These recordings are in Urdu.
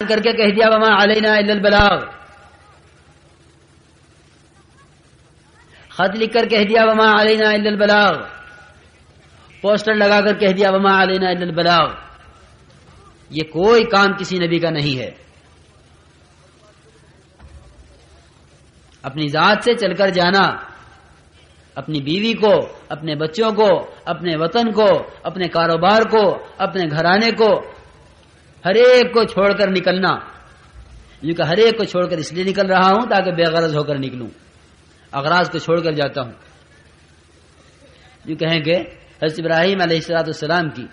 کر کے کہہ دیا وما علینا الا البلاغ، خط لکھ کر کہہ دیا وما علینا الا البلاغ، پوسٹر لگا کر کہہ دیا وما علینا الا البلاغ. یہ کوئی کام کسی نبی کا نہیں ہے. اپنی ذات سے چل کر جانا، اپنی بیوی کو، اپنے بچوں کو، اپنے وطن کو، اپنے کاروبار کو، اپنے گھرانے کو، ہر ایک کو چھوڑ کر نکلنا. یہ کہ ہر ایک کو چھوڑ کر اس لیے نکل رہا ہوں تاکہ بے غرض ہو کر نکلوں، اغراض کو چھوڑ کر جاتا ہوں. یہ کہیں کہ حضرت ابراہیم علیہ السلام کی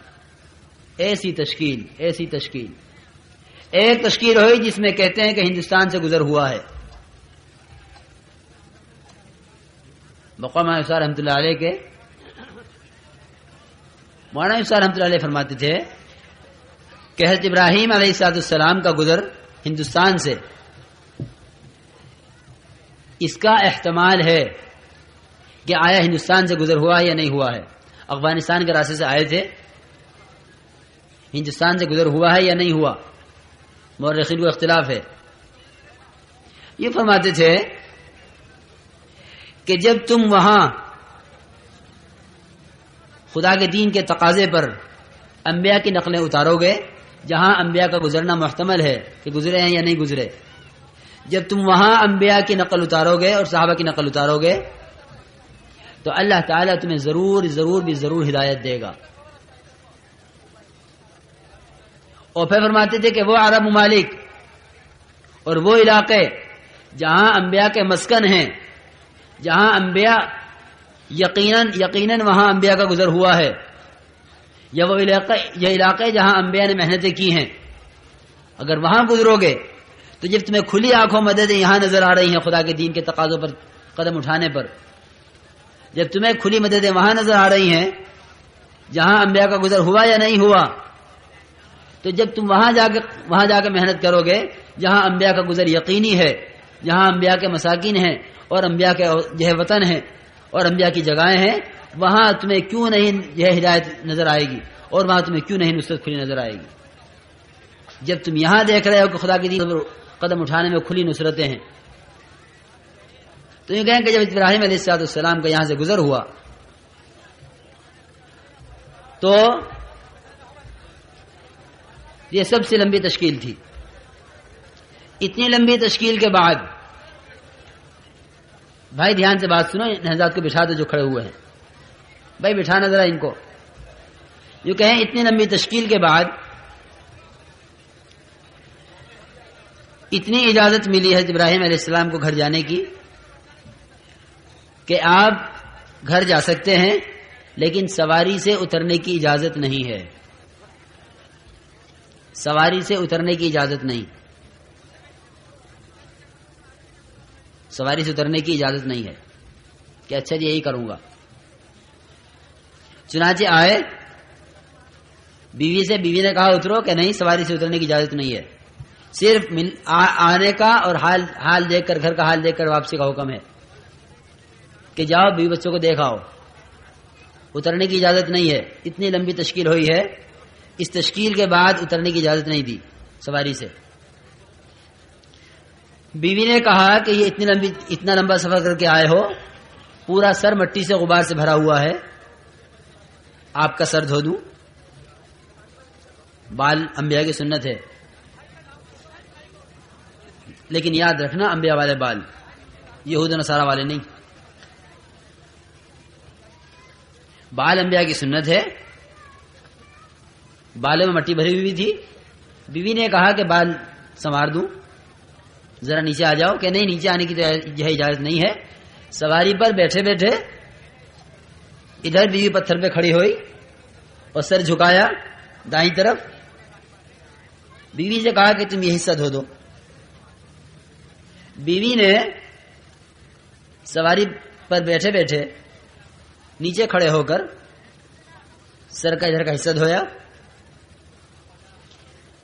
ایسی تشکیل ایک تشکیل ہوئی جس میں کہتے ہیں کہ ہندوستان سے گزر ہوا ہے. مولانا یوسف رحمۃ اللہ علیہ کے مولانا یوسف رحمۃ اللہ علیہ فرماتے تھے کہ حضرت ابراہیم علیہ السلام کا گزر ہندوستان سے اس کا احتمال ہے کہ آیا ہندوستان سے گزر ہوا یا نہیں ہوا ہے. افغانستان کے راستے سے آئے تھے، ہندوستان سے گزر ہوا ہے یا نہیں ہوا، مورخین کو اختلاف ہے. یہ فرماتے تھے کہ جب تم وہاں خدا کے دین کے تقاضے پر انبیاء کی نقلیں اتارو گے، جہاں انبیاء کا گزرنا محتمل ہے کہ گزرے ہیں یا نہیں گزرے، جب تم وہاں انبیاء کی نقل اتارو گے اور صحابہ کی نقل اتارو گے تو اللہ تعالیٰ تمہیں ضرور ہدایت دے گا. اور پھر فرماتے تھے کہ وہ عرب ممالک اور وہ علاقے جہاں انبیاء کے مسکن ہیں، جہاں انبیاء یقیناً وہاں انبیاء کا گزر ہوا ہے، یا وہ علاقے جہاں انبیاء نے محنتیں کی ہیں، اگر وہاں گزرو گے تو جب تمہیں کھلی آنکھوں مددیں یہاں نظر آ رہی ہیں خدا کے دین کے تقاضوں پر قدم اٹھانے پر، جب تمہیں کھلی مددیں وہاں نظر آ رہی ہیں جہاں انبیاء کا گزر ہوا یا نہیں ہوا، تو جب تم وہاں جا کے محنت کرو گے جہاں انبیاء کا گزر یقینی ہے، جہاں انبیاء کے مساکین ہیں اور انبیاء کے وطن ہیں اور انبیاء کی جگہیں ہیں، وہاں تمہیں کیوں نہیں ہدایت نظر آئے گی اور وہاں تمہیں کیوں نہیں نصرت کھلی نظر آئے گی. جب تم یہاں دیکھ رہے ہو کہ خدا کی دین پر قدم اٹھانے میں کھلی نصرتیں ہیں، تو یہ کہیں کہ جب ابراہیم علیہ السلام کا یہاں سے گزر ہوا تو یہ سب سے لمبی تشکیل تھی. اتنی لمبی تشکیل کے بعد بھائی دھیان سے بات سنو، حضرات کو بٹھا دو جو کھڑے ہوئے ہیں، بھائی بٹھانا ذرا ان کو. یہ کہیں اتنی لمبی تشکیل کے بعد اتنی اجازت ملی ہے ابراہیم علیہ السلام کو گھر جانے کی کہ آپ گھر جا سکتے ہیں، لیکن سواری سے اترنے کی اجازت نہیں ہے. سواری سے اترنے کی اجازت نہیں، سواری سے اترنے کی اجازت نہیں ہے کہ اچھا جی یہی کروں گا. چنانچہ آئے بیوی سے، بیوی نے کہا اترو، کہ نہیں سواری سے اترنے کی اجازت نہیں ہے، صرف آنے کا اور حال دیکھ کر، گھر کا حال دیکھ کر واپسی کا حکم ہے کہ جاؤ بیوی بچوں کو دیکھاؤ، اترنے کی اجازت نہیں ہے. اتنی لمبی تشکیل ہوئی ہے، اس تشکیل کے بعد اترنے کی اجازت نہیں دی سواری سے. بیوی نے کہا کہ یہ اتنا لمبا سفر کر کے آئے ہو، پورا سر مٹی سے غبار سے بھرا ہوا ہے، آپ کا سر دھو دوں؟ بال انبیاء کی سنت ہے، لیکن یاد رکھنا انبیاء والے بال، یہود و نصارہ والے نہیں. بال انبیاء کی سنت ہے. بالوں میں مٹی بھری ہوئی تھی. بیوی نے کہا کہ بال سنوار دوں، ذرا نیچے آ جاؤ، کہ نہیں نیچے آنے کی تو اجازت نہیں ہے. سواری پر بیٹھے بیٹھے ادھر بیوی پتھر پہ کھڑی ہوئی اور سر جھکایا دائیں طرف. بیوی سے کہا کہ تم یہ حصہ دھو دو. بیوی نے سواری پر بیٹھے بیٹھے نیچے کھڑے ہو کر سر کا ادھر کا حصہ دھویا،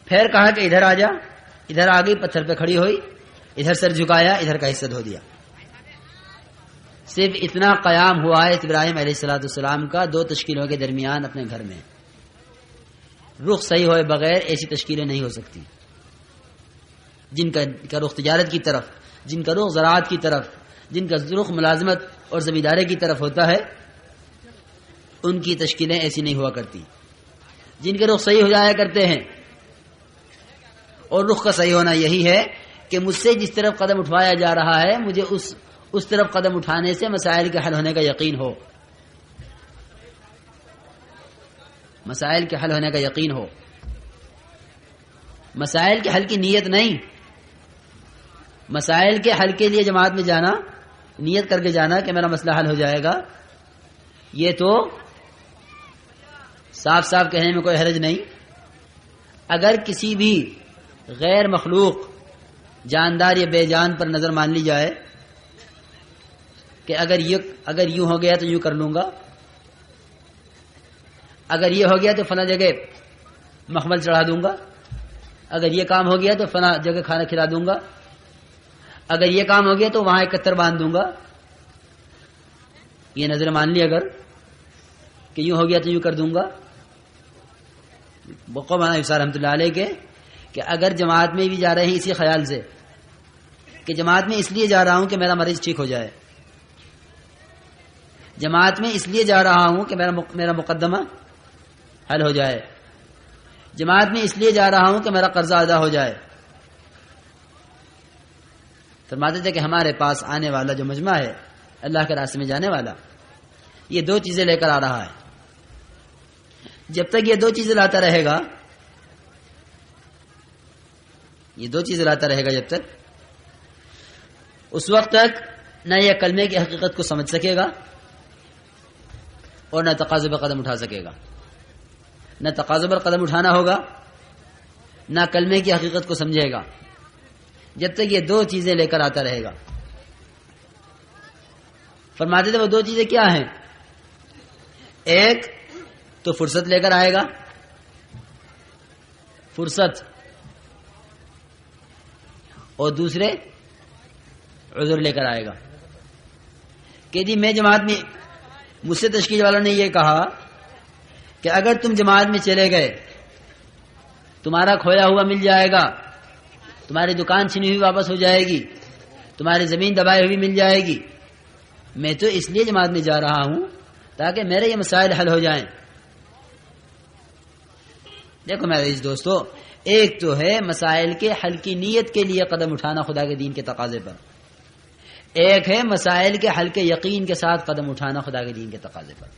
پھر کہا کہ ادھر آ جا، ادھر آ گئی، پتھر پہ کھڑی ہوئی، ادھر سر جھکایا، ادھر کا حصہ دھو دیا. صرف اتنا قیام ہوا ہے ابراہیم علیہ السلام کا 2 تشکیلوں کے درمیان اپنے گھر میں. رخ صحیح ہوئے بغیر ایسی تشکیلیں نہیں ہو سکتی. جن کا رخ تجارت کی طرف، جن کا رخ زراعت کی طرف، جن کا رخ ملازمت اور زمینداری کی طرف ہوتا ہے، ان کی تشکیلیں ایسی نہیں ہوا کرتی. جن کے رخ صحیح ہو جایا کرتے ہیں، اور رخ کا صحیح ہونا یہی ہے کہ مجھ سے جس طرف قدم اٹھوایا جا رہا ہے مجھے اس طرف قدم اٹھانے سے مسائل کے حل ہونے کا یقین ہو، مسائل کے حل ہونے کا یقین ہو. مسائل کے حل کی نیت نہیں، مسائل کے حل کے لیے جماعت میں جانا، نیت کر کے جانا کہ میرا مسئلہ حل ہو جائے گا، یہ تو صاف صاف کہنے میں کوئی حرج نہیں. اگر کسی بھی غیر مخلوق جاندار یا بے جان پر نظر مان لی جائے کہ اگر یوں ہو گیا تو یوں کر لوں گا، اگر یہ ہو گیا تو فلاں جگہ مخمل چڑھا دوں گا، اگر یہ کام ہو گیا تو فلاں جگہ کھانا کھلا دوں گا، اگر یہ کام ہو گیا تو وہاں ایک کتر باندھ دوں گا، یہ نظر مان لی اگر کہ یوں ہو گیا تو یوں کر دوں گا. بقا مولانا یوسف رحمۃ اللہ علیہ کے کہ اگر جماعت میں بھی جا رہے ہیں اسی خیال سے کہ جماعت میں اس لیے جا رہا ہوں کہ میرا مریض ٹھیک ہو جائے، جماعت میں اس لیے جا رہا ہوں کہ میرا مقدمہ حل ہو جائے، جماعت میں اس لیے جا رہا ہوں کہ میرا قرضہ ادا ہو جائے. فرماتے تھے کہ ہمارے پاس آنے والا جو مجمع ہے اللہ کے راستے میں جانے والا، یہ دو چیزیں لے کر آ رہا ہے. جب تک یہ دو چیزیں لاتا رہے گا، یہ دو چیزیں لاتا رہے گا جب تک، اس وقت تک نہ یہ کلمے کی حقیقت کو سمجھ سکے گا اور نہ تقاضے پر قدم اٹھا سکے گا. نہ تقاضے پر قدم اٹھانا ہوگا، نہ کلمے کی حقیقت کو سمجھے گا، جب تک یہ دو چیزیں لے کر آتا رہے گا. فرماتے تھے وہ دو چیزیں کیا ہیں؟ ایک تو فرصت لے کر آئے گا، فرصت، اور دوسرے عذر لے کر آئے گا کہ جی میں جماعت میں، مجھ سے تشکیل والوں نے یہ کہا کہ اگر تم جماعت میں چلے گئے تمہارا کھویا ہوا مل جائے گا، تمہاری دکان چھینی ہوئی واپس ہو جائے گی، تمہاری زمین دبائی ہوئی مل جائے گی. میں تو اس لیے جماعت میں جا رہا ہوں تاکہ میرے یہ مسائل حل ہو جائیں. دیکھو میرے عزیز دوستو، ایک تو ہے مسائل کے حل کی نیت کے لیے قدم اٹھانا خدا کے دین کے تقاضے پر، ایک ہے مسائل کے حل کے یقین کے ساتھ قدم اٹھانا خدا کے دین کے تقاضے پر.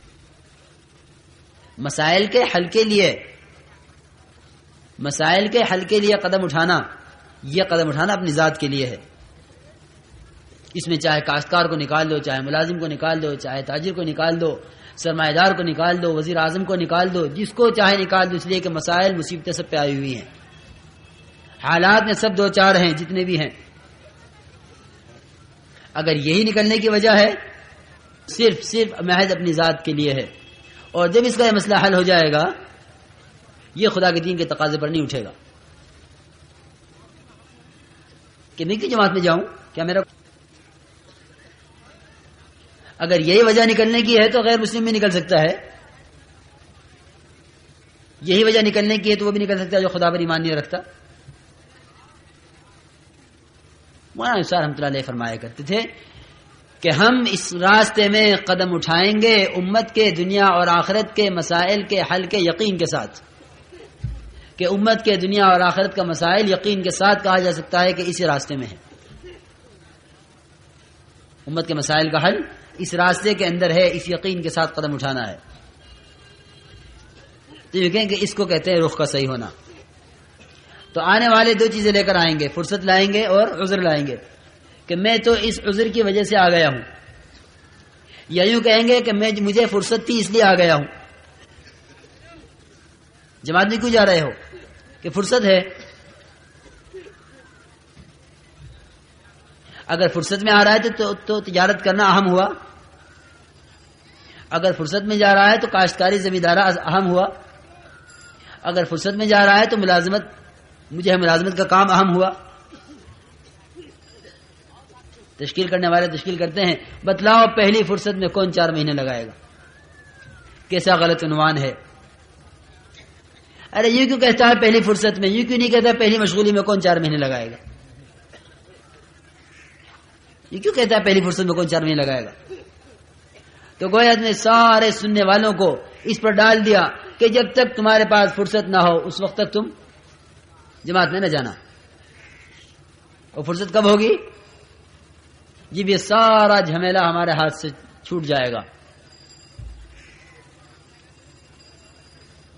مسائل کے حل کے لیے، مسائل کے حل کے لیے قدم اٹھانا، یہ قدم اٹھانا اپنی ذات کے لیے ہے. اس میں چاہے کاشتکار کو نکال دو، چاہے ملازم کو نکال دو، چاہے تاجر کو نکال دو، سرمایہ دار کو نکال دو، وزیر اعظم کو نکال دو، جس کو چاہے نکال دو، اس لیے کہ مسائل مصیبتیں سب پہ آئی ہوئی ہیں، حالات میں سب دو چار ہیں جتنے بھی ہیں. اگر یہی نکلنے کی وجہ ہے، صرف محض اپنی ذات کے لیے ہے، اور جب اس کا یہ مسئلہ حل ہو جائے گا یہ خدا کے دین کے تقاضے پر نہیں اٹھے گا کہ میں کیوں جماعت میں جاؤں، کیا میرا، اگر یہی وجہ نکلنے کی ہے تو غیر مسلم بھی نکل سکتا ہے، یہی وجہ نکلنے کی ہے تو وہ بھی نکل سکتا ہے جو خدا پر ایمان نہیں رکھتا. مولانا یوسف رحمۃ اللہ علیہ فرمایا کرتے تھے کہ ہم اس راستے میں قدم اٹھائیں گے امت کے دنیا اور آخرت کے مسائل کے حل کے یقین کے ساتھ، کہ امت کے دنیا اور آخرت کا مسائل یقین کے ساتھ کہا جا سکتا ہے کہ اسی راستے میں ہے. امت کے مسائل کا حل اس راستے کے اندر ہے، اس یقین کے ساتھ قدم اٹھانا ہے. تو یہ کہیں کہ اس کو کہتے ہیں رخ کا صحیح ہونا. تو آنے والے دو چیزیں لے کر آئیں گے، فرصت لائیں گے اور عذر لائیں گے کہ میں تو اس عذر کی وجہ سے آ گیا ہوں، یا یوں کہیں گے کہ مجھے فرصت تھی اس لیے آ گیا ہوں. جماعت میں کیوں جا رہے ہو؟ کہ فرصت ہے. اگر فرصت میں آ رہا ہے تو تجارت کرنا اہم ہوا، اگر فرصت میں جا رہا ہے تو کاشتکاری زمیندارہ اہم ہوا، اگر فرصت میں جا رہا ہے تو ملازمت کا کام اہم ہوا. تشکیل کرنے والے تشکیل کرتے ہیں، بتلاؤ پہلی فرصت میں کون 4 مہینے لگائے گا؟ کیسا غلط عنوان ہے. ارے یوں کیوں کہتا ہے پہلی فرصت میں، یوں کیوں نہیں کہتا پہلی مشغولی میں کون 4 مہینے لگائے گا؟ یہ کیوں کہتا ہے پہلی فرصت میں کوئی 4 مہینے لگائے گا؟ تو گویا نے سارے سننے والوں کو اس پر ڈال دیا کہ جب تک تمہارے پاس فرصت نہ ہو اس وقت تک تم جماعت میں نہ جانا. اور فرصت کب ہوگی؟ جب یہ سارا جھمیلا ہمارے ہاتھ سے چھوٹ جائے گا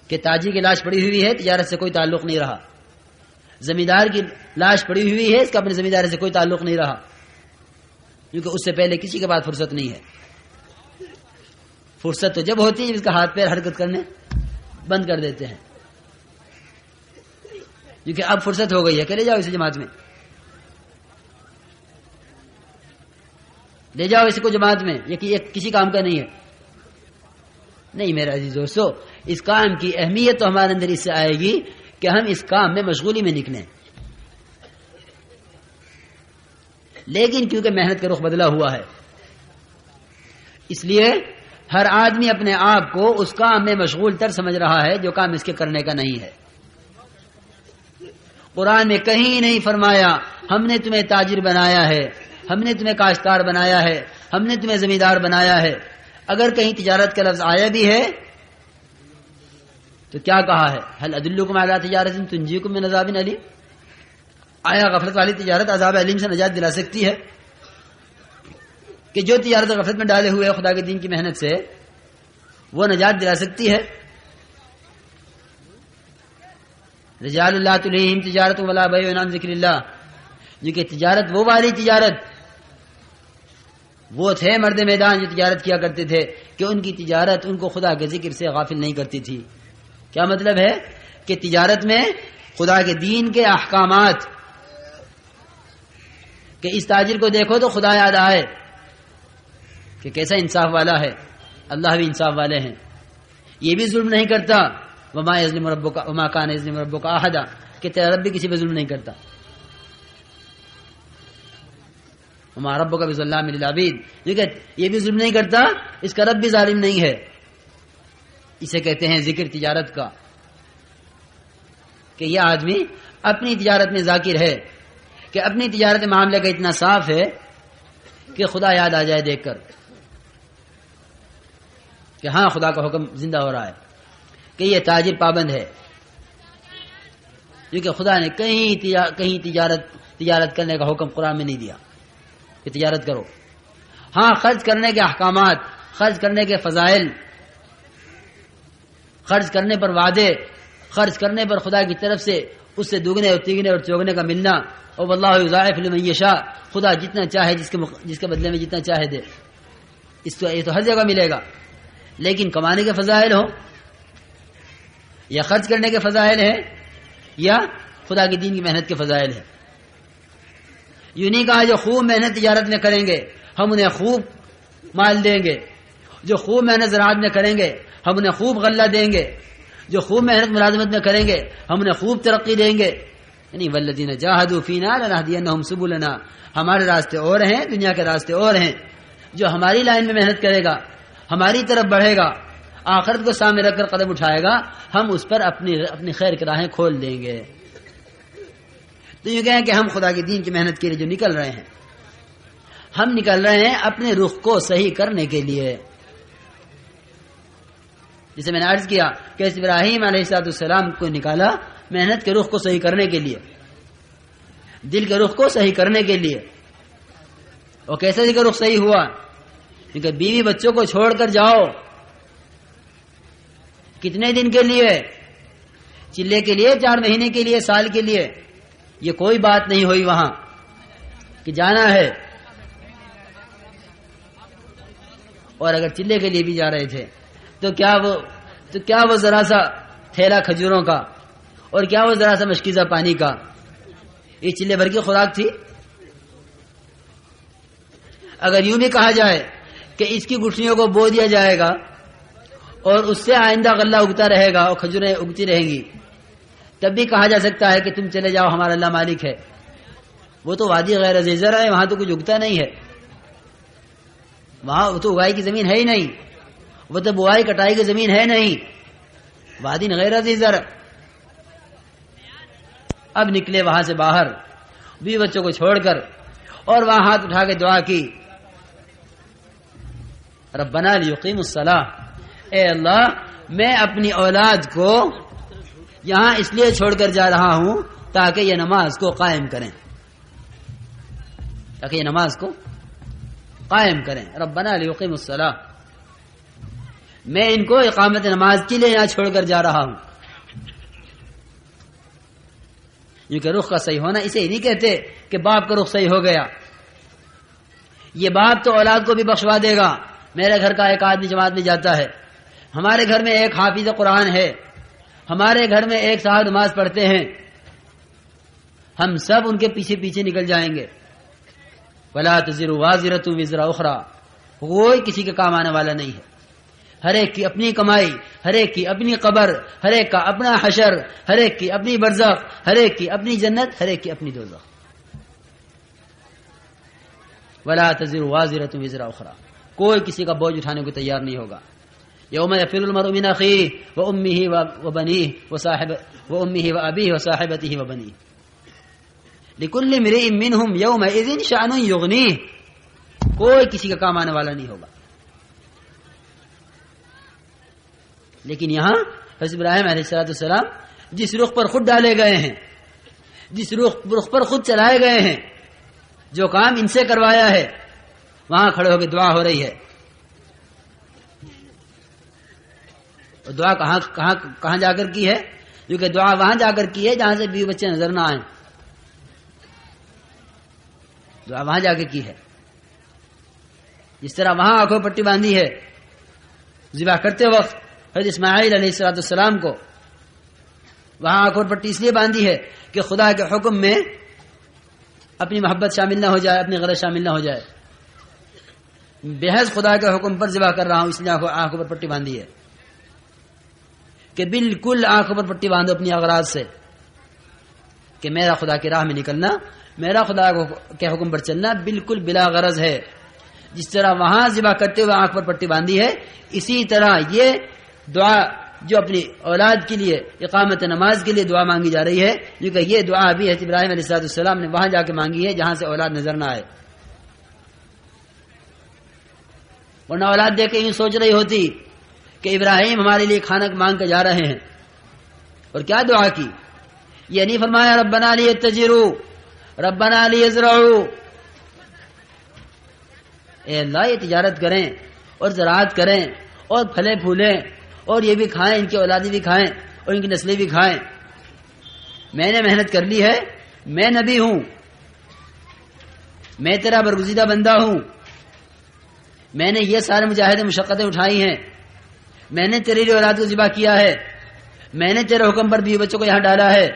کہ تاجر کی لاش پڑی ہوئی ہے، تجارت سے کوئی تعلق نہیں رہا. زمیندار کی لاش پڑی ہوئی ہے، اس کا اپنے زمینداری سے کوئی تعلق نہیں رہا، کیونکہ اس سے پہلے کسی کے پاس فرصت نہیں ہے. فرصت تو جب ہوتی ہے جب اس کا ہاتھ پیر حرکت کرنے بند کر دیتے ہیں، کیونکہ اب فرصت ہو گئی ہے کہ لے جاؤ اسے جماعت میں، لے جاؤ اسے کو جماعت میں. یہ کسی کام کا نہیں ہے. نہیں میرے عزیز دوستو، اس کام کی اہمیت تو ہمارے اندر اس سے آئے گی کہ ہم اس کام میں مشغولی میں نکلیں. لیکن کیونکہ محنت کا رخ بدلا ہوا ہے، اس لیے ہر آدمی اپنے آپ کو اس کام میں مشغول تر سمجھ رہا ہے جو کام اس کے کرنے کا نہیں ہے. قرآن میں کہیں نہیں فرمایا ہم نے تمہیں تاجر بنایا ہے، ہم نے تمہیں کاشتکار بنایا ہے، ہم نے تمہیں زمیندار بنایا ہے. اگر کہیں تجارت کا لفظ آیا بھی ہے تو کیا کہا ہے؟ هل ادلکم علی تجارت تنجیکم من عذاب علیم. آیا غفلت والی تجارت عذاب علیم سے نجات دلا سکتی ہے؟ کہ جو تجارت غفلت میں ڈالے ہوئے خدا کے دین کی محنت سے وہ نجات دلا سکتی ہے؟ رجال اللہ تلہیہم تجارت ولا بیع عن ذکر اللہ، جو کہ تجارت وہ والی تجارت، وہ تھے مرد میدان جو تجارت کیا کرتے تھے کہ ان کی تجارت ان کو خدا کے ذکر سے غافل نہیں کرتی تھی. کیا مطلب ہے؟ کہ تجارت میں خدا کے دین کے احکامات، کہ اس تاجر کو دیکھو تو خدا یاد آئے کہ کیسا انصاف والا ہے. اللہ بھی انصاف والے ہیں، یہ بھی ظلم نہیں کرتا. وما یظلم ربک وما کان یظلم ربک احدا، کہ تیرا رب بھی کسی پہ ظلم نہیں کرتا. وما ربک بظلام للعبید، یہ بھی ظلم نہیں کرتا، اس کا رب بھی ظالم نہیں ہے. اسے کہتے ہیں ذکر تجارت کا، کہ یہ آدمی اپنی تجارت میں ذاکر ہے، کہ اپنی تجارت معاملے کا اتنا صاف ہے کہ خدا یاد آ جائے دیکھ کر کہ ہاں خدا کا حکم زندہ ہو رہا ہے، کہ یہ تاجر پابند ہے. کیونکہ خدا نے کہیں تجارت کرنے کا حکم قرآن میں نہیں دیا کہ تجارت کرو. ہاں خرچ کرنے کے احکامات، خرچ کرنے کے فضائل، خرچ کرنے پر وعدے، خرچ کرنے پر خدا کی طرف سے اس سے دوگنے اور تیگنے اور چوگنے کا ملنا. اور واللہ یضاعف لمن یشاء، خدا جتنا چاہے جس کے بدلے میں جتنا چاہے دے. یہ تو ہر جگہ ملے گا. لیکن کمانے کے فضائل ہو یا خرچ کرنے کے فضائل ہیں یا خدا کی دین کی محنت کے فضائل ہیں. یوں نہیں کہا جو خوب محنت تجارت میں کریں گے ہم انہیں خوب مال دیں گے، جو خوب محنت زراعت میں کریں گے ہم انہیں خوب غلہ دیں گے، جو خوب محنت ملازمت میں کریں گے ہم انہیں خوب ترقی دیں گے. یعنی والذین جاہدوا فینا لنہدینہم سبلنا، ہمارے راستے اور ہیں، دنیا کے راستے اور ہیں. جو ہماری لائن میں محنت کرے گا، ہماری طرف بڑھے گا، آخرت کو سامنے رکھ کر قدم اٹھائے گا، ہم اس پر اپنی خیر کی راہیں کھول دیں گے. تو یہ کہیں کہ ہم خدا کے دین کی محنت کے لیے جو نکل رہے ہیں، ہم نکل رہے ہیں اپنے رخ کو صحیح کرنے کے لیے. جسے میں نے عرض کیا کہ ابراہیم علیہ السلام کو نکالا محنت کے رخ کو صحیح کرنے کے لیے، دل کے رخ کو صحیح کرنے کے لیے. اور کیسے دل کا رخ صحیح ہوا؟ کیونکہ بیوی بچوں کو چھوڑ کر جاؤ. کتنے دن کے لیے؟ چلے کے لیے، 4 مہینے کے لیے، سال کے لیے. یہ کوئی بات نہیں ہوئی وہاں کہ جانا ہے. اور اگر چلے کے لیے بھی جا رہے تھے تو کیا وہ ذرا سا تھیلا کھجوروں کا اور کیا وہ ذرا سا مشکیزہ پانی کا یہ چلے بھر کی خوراک تھی؟ اگر یوں بھی کہا جائے کہ اس کی گٹھلیوں کو بو دیا جائے گا اور اس سے آئندہ غلہ اگتا رہے گا اور کھجوریں اگتی رہیں گی، تب بھی کہا جا سکتا ہے کہ تم چلے جاؤ، ہمارا اللہ مالک ہے. وہ تو وادی غیر زیزر ہے، وہاں تو کچھ اگتا نہیں ہے، وہاں وہ تو اگائی کی زمین ہے ہی نہیں، وہ تو بوائی کٹائی کی زمین ہے نہیں، وادی غیر زیزر. اب نکلے وہاں سے باہر بیوی بچوں کو چھوڑ کر اور وہاں ہاتھ اٹھا کے دعا کی ربنا لیقیم الصلاۃ، اے اللہ میں اپنی اولاد کو یہاں اس لیے چھوڑ کر جا رہا ہوں تاکہ یہ نماز کو قائم کریں، تاکہ یہ نماز کو قائم کریں۔ ربنا لیقیم الصلاۃ، میں ان کو اقامت نماز کے لیے یہاں چھوڑ کر جا رہا ہوں۔ کیونکہ رخ کا صحیح ہونا اسے ہی نہیں کہتے کہ باپ کا رخ صحیح ہو گیا، یہ باپ تو اولاد کو بھی بخشوا دے گا۔ میرے گھر کا ایک آدمی جماعت میں جاتا ہے، ہمارے گھر میں ایک حافظ قرآن ہے، ہمارے گھر میں ایک صاحب نماز پڑھتے ہیں، ہم سب ان کے پیچھے پیچھے نکل جائیں گے۔ وَلَا تَزِرُ وَازِرَةٌ وِزْرَ أُخْرَىٰ، کوئی کسی کے کام آنے والا نہیں ہے، ہر ایک کی اپنی کمائی، ہر ایک کی اپنی قبر، ہر ایک کا اپنا حشر، ہر ایک کی اپنی برزخ، ہر ایک کی اپنی جنت، ہر ایک کی اپنی دوزخ۔ وَلَا تَزِرُ وَازِرَةٌ وِزْرَ أُخْرَىٰ، کوئی کسی کا بوجھ اٹھانے کو تیار نہیں ہوگا۔ یوم یفر المرء من اخیہ وامہ وبنیہ وامہ وابیہ وصاحبتہ وبنیہ لکل امرئ منہم یومئذ شأن یغنیہ، کوئی کسی کا کام آنے والا نہیں ہوگا۔ لیکن یہاں حضرت ابراہیم علیہ السلام جس رخ پر خود ڈالے گئے ہیں، جس رخ پر خود چلائے گئے ہیں، جو کام ان سے کروایا ہے، وہاں کھڑے ہو کے دعا ہو رہی ہے۔ اور دعا کہاں جا کر کی ہے؟ کیونکہ دعا وہاں جا کر کی ہے جہاں سے بیوی بچے نظر نہ آئیں، دعا وہاں جا کے کی ہے۔ جس طرح وہاں آنکھوں پٹی باندھی ہے ذبح کرتے وقت حضرت اسماعیل علیہ السلام کو، وہاں آنکھوں پٹی اس لیے باندھی ہے کہ خدا کے حکم میں اپنی محبت شامل نہ ہو جائے، اپنی غرض شامل نہ ہو جائے، بحث خدا کے حکم پر ذبح کر رہا ہوں، اس لیے آنکھوں پر پٹی باندھی ہے کہ بالکل آنکھوں پر پٹی باندھو اپنی اغراض سے، کہ میرا خدا کی راہ میں نکلنا، میرا خدا کے حکم پر چلنا بالکل بلا غرض ہے۔ جس طرح وہاں ذبح کرتے ہوئے آنکھ پر پٹی باندھی ہے، اسی طرح یہ دعا جو اپنی اولاد کے لیے اقامت نماز کے لیے دعا مانگی جا رہی ہے، کیونکہ یہ دعا بھی حضرت ابراہیم علیہ السلام نے وہاں جا کے مانگی ہے جہاں سے اولاد نظر نہ آئے، ورنہ اولاد دیکھ کے یوں سوچ رہی ہوتی کہ ابراہیم ہمارے لیے کھانا مانگ کے جا رہے ہیں۔ اور کیا دعا کی؟ یہ نہیں فرمایا ربنا لیتجروا، ربنا لیزرعوا، اے اللہ یہ تجارت کریں اور زراعت کریں اور پھلے پھولیں اور یہ بھی کھائیں، ان کی اولادیں بھی کھائیں اور ان کی نسلیں بھی کھائیں، میں نے محنت کر لی ہے، میں نبی ہوں، میں تیرا برگزیدہ بندہ ہوں، میں نے یہ سارے مجاہدیں مشقتیں اٹھائی ہیں، میں نے تیرے لیے اولاد کو ذبح کیا ہے، میں نے تیرے حکم پر بیوی بچوں کو یہاں ڈالا ہے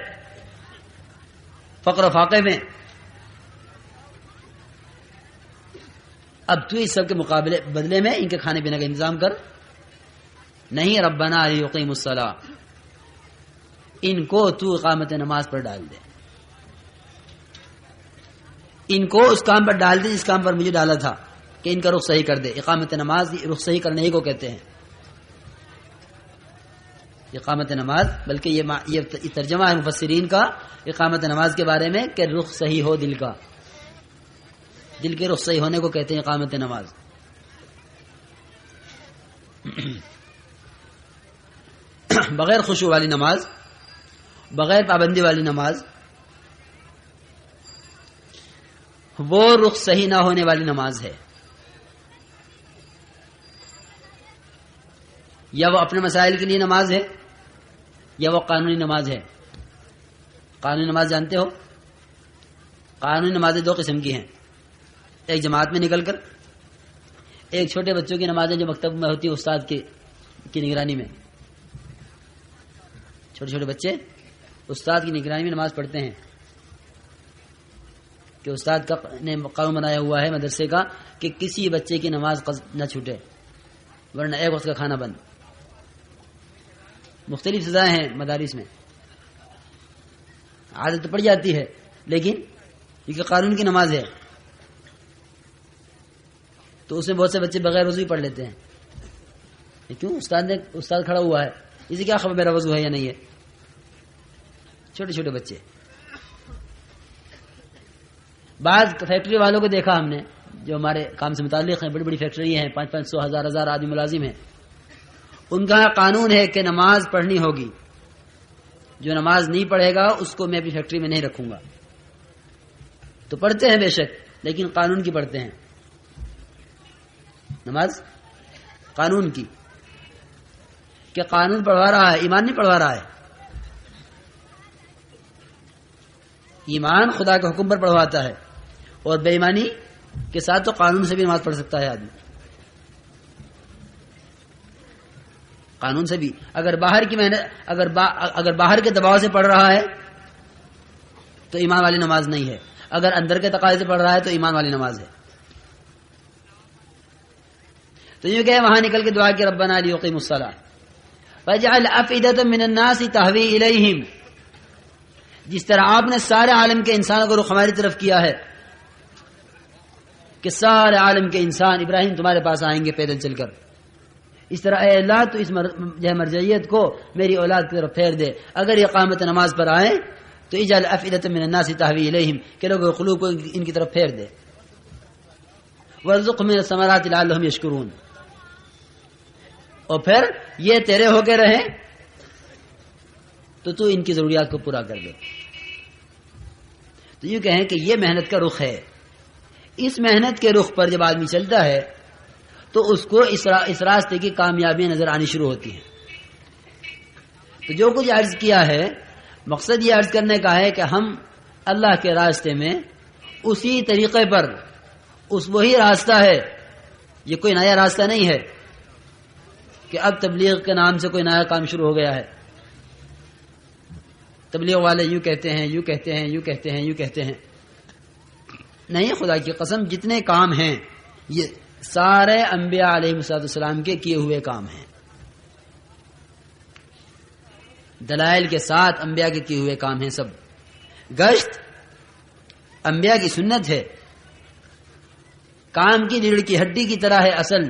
فقر و فاقے میں، اب تو اس سب کے مقابلے بدلے میں ان کے کھانے پینے کا انتظام کر۔ نہیں، ربنا لیقیم الصلاۃ، ان کو تو اقامت نماز پر ڈال دے، ان کو اس کام پر ڈال دے جس کام پر مجھے ڈالا تھا کہ ان کا رخ صحیح کر دے۔ اقامت نماز رخ صحیح کرنے ہی کو کہتے ہیں، اقامت نماز، بلکہ یہ ترجمہ ہے مفسرین کا اقامت نماز کے بارے میں کہ رخ صحیح ہو دل کا، دل کے رخ صحیح ہونے کو کہتے ہیں اقامت نماز۔ بغیر خشوع والی نماز، بغیر پابندی والی نماز، وہ رخ صحیح نہ ہونے والی نماز ہے، یا وہ اپنے مسائل کے لیے نماز ہے یا وہ قانونی نماز ہے۔ قانونی نماز جانتے ہو؟ قانونی نمازیں دو قسم کی ہیں، ایک جماعت میں نکل کر، ایک چھوٹے بچوں کی نمازیں جو مکتب میں ہوتی ہیں استاد کی نگرانی میں، چھوٹے چھوٹے بچے استاد کی نگرانی میں نماز پڑھتے ہیں کہ استاد کا نے قانون بنایا ہوا ہے مدرسے کا کہ کسی بچے کی نماز نہ چھوٹے ورنہ ایک وقت کا کھانا بند۔ مختلف سزائیں ہیں مدارس میں، عادت تو پڑ جاتی ہے لیکن یہ قانون کی نماز ہے تو اس میں بہت سے بچے بغیر وضو ہی پڑھ لیتے ہیں۔ کیوں؟ استاد کھڑا ہوا ہے، اسے کیا خبر میرا وضو ہے یا نہیں ہے؟ چھوٹے چھوٹے بچے۔ بعض فیکٹری والوں کو دیکھا ہم نے جو ہمارے کام سے متعلق ہیں، بڑی بڑی فیکٹری ہیں، 500 1000 آدمی ملازم ہیں، ان کا قانون ہے کہ نماز پڑھنی ہوگی، جو نماز نہیں پڑھے گا اس کو میں اپنی فیکٹری میں نہیں رکھوں گا. تو پڑھتے ہیں بے شک، لیکن قانون کی پڑھتے ہیں، نماز قانون کی، کہ قانون پڑھوا رہا ہے، ایمان نہیں پڑھوا رہا ہے. ایمان خدا کے حکم پر پڑھواتا ہے، اور بے ایمانی کے ساتھ تو قانون سے بھی نماز پڑھ سکتا ہے آدمی، قانون سے بھی. اگر باہر کی محنت اگر باہر کے دباؤ سے پڑھ رہا ہے تو ایمان والی نماز نہیں ہے، اگر اندر کے تقاضے سے پڑھ رہا ہے تو ایمان والی نماز ہے. تو یہ کہ وہاں نکل کے دعا کی ربنا لیقیموا الصلاۃ فاجعل افئدۃ من الناس تهوی الیہم، جس طرح آپ نے سارے عالم کے انسانوں کو رخ ہماری طرف کیا ہے کہ سارے عالم کے انسان ابراہیم تمہارے پاس آئیں گے پیدل چل کر، اس طرح اے اللہ تو اس مرجعیت کو میری اولاد کی طرف پھیر دے. اگر یہ اقامت نماز پر آئیں تو اجعل افئدۃ من الناس تهوی الیہم، کہ لوگوں کے قلوب کو ان کی طرف پھیر دے. وارزقهم من الثمرات لعلهم یشکرون، اور پھر یہ تیرے ہو کے رہیں تو ان کی ضروریات کو پورا کر دے. تو یہ کہیں کہ یہ محنت کا رخ ہے. اس محنت کے رخ پر جب آدمی چلتا ہے تو اس کو اس راستے کی کامیابیاں نظر آنی شروع ہوتی ہیں. تو جو کچھ عرض کیا ہے، مقصد یہ عرض کرنے کا ہے کہ ہم اللہ کے راستے میں اسی طریقے پر، وہی راستہ ہے، یہ کوئی نیا راستہ نہیں ہے کہ اب تبلیغ کے نام سے کوئی نیا کام شروع ہو گیا ہے. تبلیغ والے یوں کہتے ہیں، یوں کہتے ہیں، یوں کہتے ہیں، یوں کہتے ہیں. نہیں، خدا کی قسم جتنے کام ہیں یہ سارے انبیاء علیہ السلام کے کیے ہوئے کام ہیں، دلائل کے ساتھ انبیاء کے کیے ہوئے کام ہیں سب. گشت انبیاء کی سنت ہے، کام کی ریڑھ کی ہڈی کی طرح ہے اصل.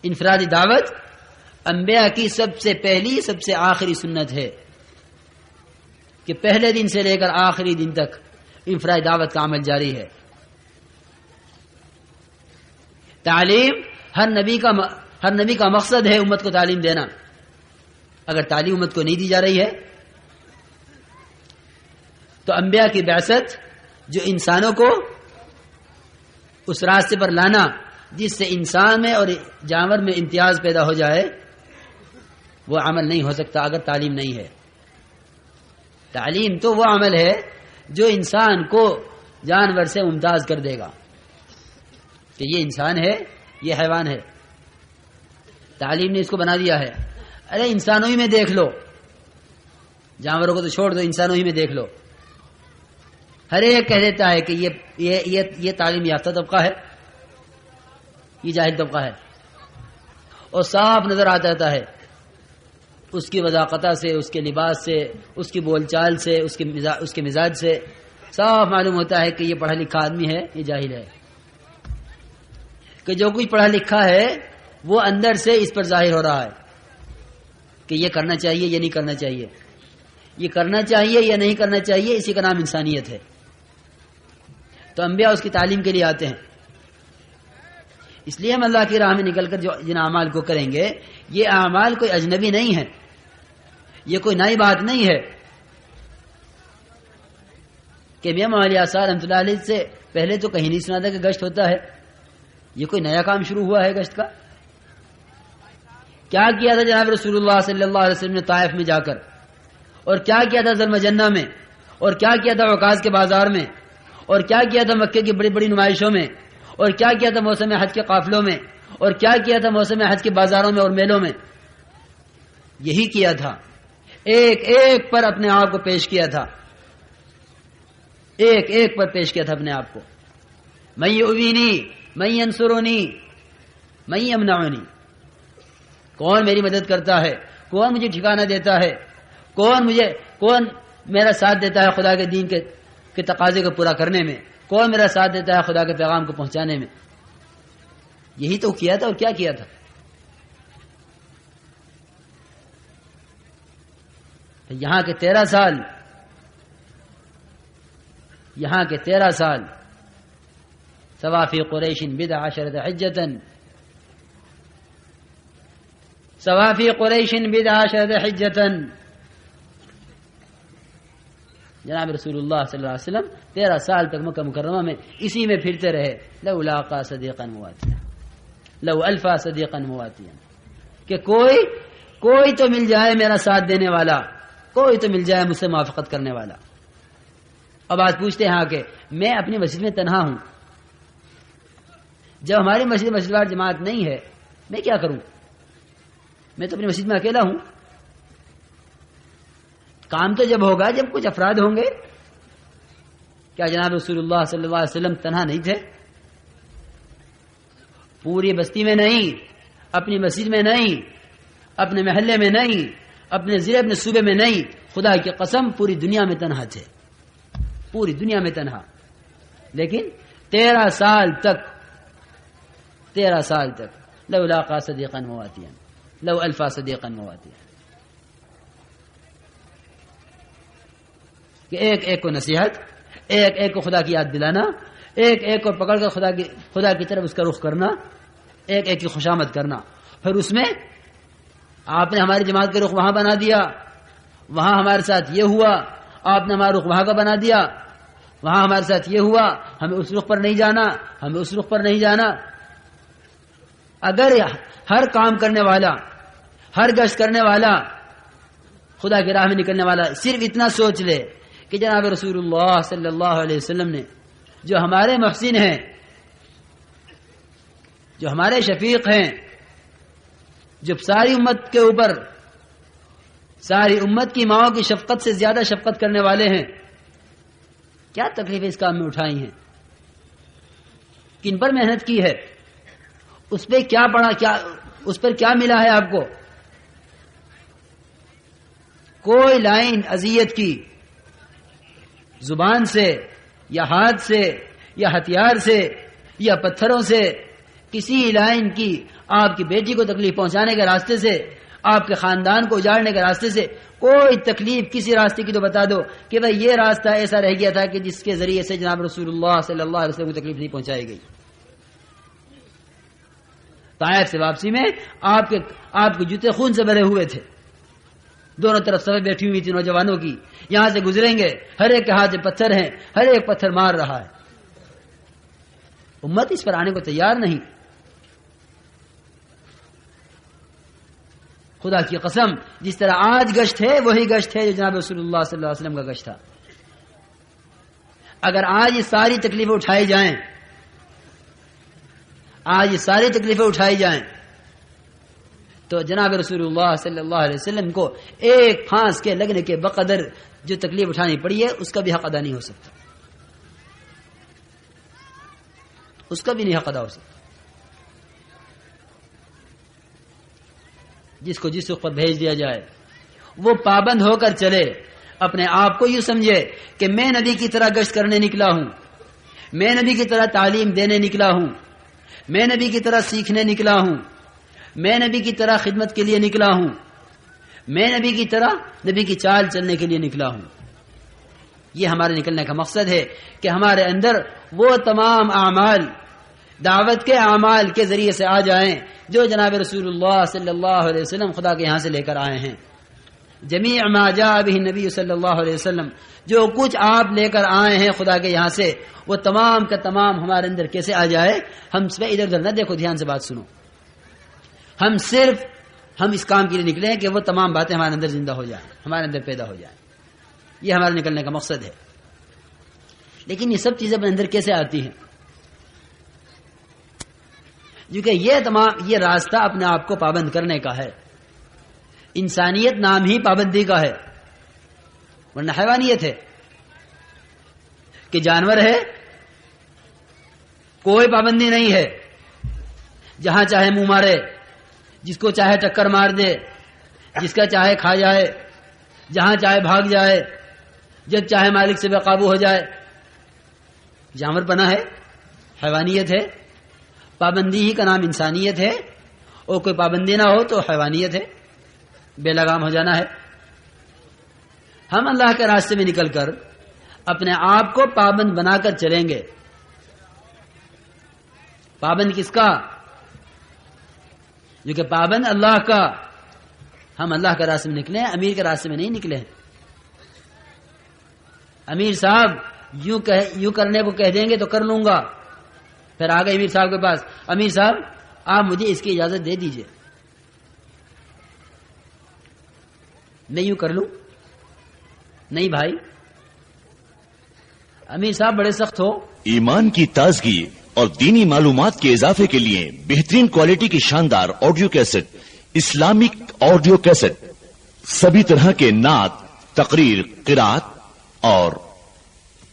انفرادی دعوت انبیاء کی سب سے پہلی سب سے آخری سنت ہے کہ پہلے دن سے لے کر آخری دن تک انفرادی دعوت کا عمل جاری ہے. تعلیم ہر نبی کا مقصد ہے امت کو تعلیم دینا. اگر تعلیم امت کو نہیں دی جا رہی ہے تو انبیاء کی بعثت جو انسانوں کو اس راستے پر لانا جس سے انسان میں اور جانور میں امتیاز پیدا ہو جائے، وہ عمل نہیں ہو سکتا اگر تعلیم نہیں ہے. تعلیم تو وہ عمل ہے جو انسان کو جانور سے ممتاز کر دے گا کہ یہ انسان ہے، یہ حیوان ہے. تعلیم نے اس کو بنا دیا ہے. ارے انسانوں ہی میں دیکھ لو، جانوروں کو تو چھوڑ دو، انسانوں ہی میں دیکھ لو. ہر ایک کہہ دیتا ہے کہ یہ تعلیم یافتہ طبقہ ہے، یہ جاہل طبقہ ہے، اور صاف نظر آتا رہتا ہے اس کی وضاقتہ سے، اس کے لباس سے، اس کی بول چال سے، اس کے مزاج سے صاف معلوم ہوتا ہے کہ یہ پڑھا لکھا آدمی ہے، یہ جاہل ہے. کہ جو کچھ پڑھا لکھا ہے وہ اندر سے اس پر ظاہر ہو رہا ہے کہ یہ کرنا چاہیے، یہ نہیں کرنا چاہیے، یہ کرنا چاہیے یا نہیں کرنا چاہیے، اسی کا نام انسانیت ہے. تو انبیاء اس کی تعلیم کے لیے آتے ہیں. اس لیے ہم اللہ کی راہ میں نکل کر جو جن اعمال کو کریں گے، یہ اعمال کوئی اجنبی نہیں ہے، یہ کوئی نئی بات نہیں ہے کہ میاں مولانا آثار رحمۃ اللہ علیہ سے پہلے تو کہیں نہیں سنا تھا کہ گشت ہوتا ہے. یہ کوئی نیا کام شروع ہوا ہے گشت کا؟ کیا کیا تھا جناب رسول اللہ صلی اللہ علیہ وسلم نے طائف میں جا کر، اور کیا کیا تھا ذوالمجنہ میں، اور کیا کیا تھا عکاظ کے بازار میں، اور کیا کیا تھا مکے کی بڑی بڑی نمائشوں میں، اور کیا کیا تھا موسم حج کے قافلوں میں، اور کیا کیا تھا موسم حج کے بازاروں میں اور میلوں میں. یہی کیا تھا، ایک ایک پر اپنے آپ کو پیش کیا تھا، ایک ایک پر پیش کیا تھا اپنے آپ کو. من یؤوینی، من ینصرنی، من یمنعنی. کون میری مدد کرتا ہے، کون مجھے ٹھکانہ دیتا ہے، کون میرا ساتھ دیتا ہے خدا کے دین کے تقاضے کو پورا کرنے میں، کون میرا ساتھ دیتا ہے خدا کے پیغام کو پہنچانے میں. یہی تو کیا تھا. اور کیا کیا تھا؟ یہاں کے 13 سال یہاں کے 13 سال سوافی قریش بضع عشرۃ حجۃ، سوافی قریش بضع عشرۃ حجۃ، جناب رسول اللہ صلی اللہ علیہ وسلم 13 سال تک مکہ مکرمہ میں اسی میں پھرتے رہے. لو لاقا صدیقا مواتیا، لو الفا صدیقا مواتیا، کہ کوئی تو مل جائے میرا ساتھ دینے والا، کوئی تو مل جائے مجھ سے موافقت کرنے والا. اب آج پوچھتے ہیں کہ میں اپنی مسجد میں تنہا ہوں، جب ہماری مسجد وار جماعت نہیں ہے میں کیا کروں؟ میں تو اپنی مسجد میں اکیلا ہوں. کام تو جب ہوگا جب کچھ افراد ہوں گے. کیا جناب رسول اللہ صلی اللہ علیہ وسلم تنہا نہیں تھے؟ پوری بستی میں نہیں، اپنی مسجد میں نہیں، اپنے محلے میں نہیں، اپنے ضلع اپنے صوبے میں نہیں، خدا کی قسم پوری دنیا میں تنہا تھے، پوری دنیا میں تنہا. لیکن 13 سال تک لو لاقا صدیقا مواتیا، لو الفا صدیقا مواتیا، کہ ایک کو نصیحت، ایک کو خدا کی یاد دلانا، ایک کو پکڑ کر خدا کی طرف اس کا رخ کرنا، ایک کی خوشامد کرنا. پھر اس میں آپ نے ہماری جماعت کا رخ وہاں بنا دیا، وہاں ہمارے ساتھ یہ ہوا، آپ نے ہمارا رخ وہاں کا بنا دیا، وہاں ہمارے ساتھ یہ ہوا، ہمیں اس رخ پر نہیں جانا، ہمیں اس رخ پر نہیں جانا. اگر ہر کام کرنے والا، ہر گشت کرنے والا، خدا کی راہ میں نکلنے والا صرف اتنا سوچ لے کہ جناب رسول اللہ صلی اللہ علیہ وسلم نے جو ہمارے محسن ہیں، جو ہمارے شفیق ہیں، جو ساری امت کے اوپر، ساری امت کی ماؤں کی شفقت سے زیادہ شفقت کرنے والے ہیں، کیا تکلیفیں اس کام میں اٹھائی ہیں، کن پر محنت کی ہے، اس پہ کیا پڑا، اس پر کیا ملا ہے آپ کو؟ کوئی لائن اذیت کی زبان سے یا ہاتھ سے یا ہتھیار سے یا پتھروں سے، کسی لائن کی آپ کی بیٹی کو تکلیف پہنچانے کے راستے سے، آپ کے خاندان کو اجاڑنے کے راستے سے کوئی تکلیف کسی راستے کی تو بتا دو کہ بھائی یہ راستہ ایسا رہ گیا تھا کہ جس کے ذریعے سے جناب رسول اللہ صلی اللہ علیہ وسلم کو تکلیف نہیں پہنچائی گئی. طائف سے واپسی میں آپ کے جوتے خون سے بھرے ہوئے تھے، دونوں طرف صفیں بیٹھی ہوئی تھی نوجوانوں کی، یہاں سے گزریں گے، ہر ایک کے ہاتھ میں پتھر ہیں، ہر ایک پتھر مار رہا ہے. امت اس پر آنے کو تیار نہیں. خدا کی قسم جس طرح آج گشت ہے وہی گشت ہے جو جناب رسول اللہ صلی اللہ علیہ وسلم کا گشت تھا. اگر آج یہ ساری تکلیفیں اٹھائی جائیں، آج یہ ساری تکلیفیں اٹھائی جائیں تو جناب رسول اللہ صلی اللہ علیہ وسلم کو ایک پھانس کے لگنے کے بقدر جو تکلیف اٹھانی پڑی ہے اس کا بھی حق ادا نہیں ہو سکتا، اس کا بھی نہیں حق ادا ہو سکتا. جس کو جس پر بھیج دیا جائے وہ پابند ہو کر چلے، اپنے آپ کو یوں سمجھے کہ میں نبی کی طرح گشت کرنے نکلا ہوں، میں نبی کی طرح تعلیم دینے نکلا ہوں، میں نبی کی طرح سیکھنے نکلا ہوں، میں نبی کی طرح خدمت کے لیے نکلا ہوں، میں نبی کی طرح نبی کی چال چلنے کے لیے نکلا ہوں. یہ ہمارے نکلنے کا مقصد ہے کہ ہمارے اندر وہ تمام اعمال دعوت کے اعمال کے ذریعے سے آ جائیں جو جناب رسول اللہ صلی اللہ علیہ وسلم خدا کے یہاں سے لے کر آئے ہیں. جمیع ما جاء به النبی صلی اللہ علیہ وسلم، جو کچھ آپ لے کر آئے ہیں خدا کے یہاں سے، وہ تمام کا تمام ہمارے اندر کیسے آ جائے. ہم اس پہ ادھر ادھر نہ دیکھو، دھیان سے بات سنو. ہم اس کام کے لیے نکلے ہیں کہ وہ تمام باتیں ہمارے اندر زندہ ہو جائیں، ہمارے اندر پیدا ہو جائیں. یہ ہمارے نکلنے کا مقصد ہے. لیکن یہ سب چیزیں اپنے اندر کیسے آتی ہیں؟ کیونکہ یہ راستہ اپنے آپ کو پابند کرنے کا ہے. انسانیت نام ہی پابندی کا ہے، ورنہ حیوانیت ہے کہ جانور ہے کوئی پابندی نہیں ہے، جہاں چاہے منہ مارے، جس کو چاہے ٹکر مار دے، جس کا چاہے کھا جائے، جہاں چاہے بھاگ جائے، جب چاہے مالک سے بے قابو ہو جائے. جانور پنا ہے، حیوانیت ہے. پابندی ہی کا نام انسانیت ہے، اور کوئی پابندی نہ ہو تو حیوانیت ہے، بے لگام ہو جانا ہے. ہم اللہ کے راستے میں نکل کر اپنے آپ کو پابند بنا کر چلیں گے. پابند کس کا؟ جو کہ پابند اللہ کا. ہم اللہ کا راستے میں نکلے ہیں، امیر کے راستے میں نہیں نکلے ہیں. امیر صاحب یوں کرنے کو کہہ دیں گے تو کر لوں گا. پھر آ گئے امیر صاحب کے پاس، امیر صاحب آپ مجھے اس کی اجازت دے دیجئے، میں یوں کر لوں. نہیں بھائی، امیر صاحب بڑے سخت ہو. ایمان کی تازگی اور دینی معلومات کے اضافے کے لیے بہترین کوالٹی کی شاندار audio cassette, Islamic audio cassette, سبھی طرح کے نعت، تقریر، قرات اور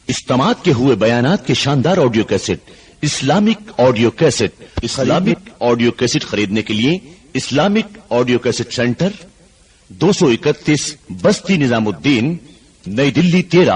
استماعت کے ہوئے بیانات کے شاندار audio cassette, Islamic audio cassette. Islamic audio cassette خریدنے کے لیے اسلامک آڈیو کیسٹ سینٹر 231 بستی نظام الدین، نئی دلی 13.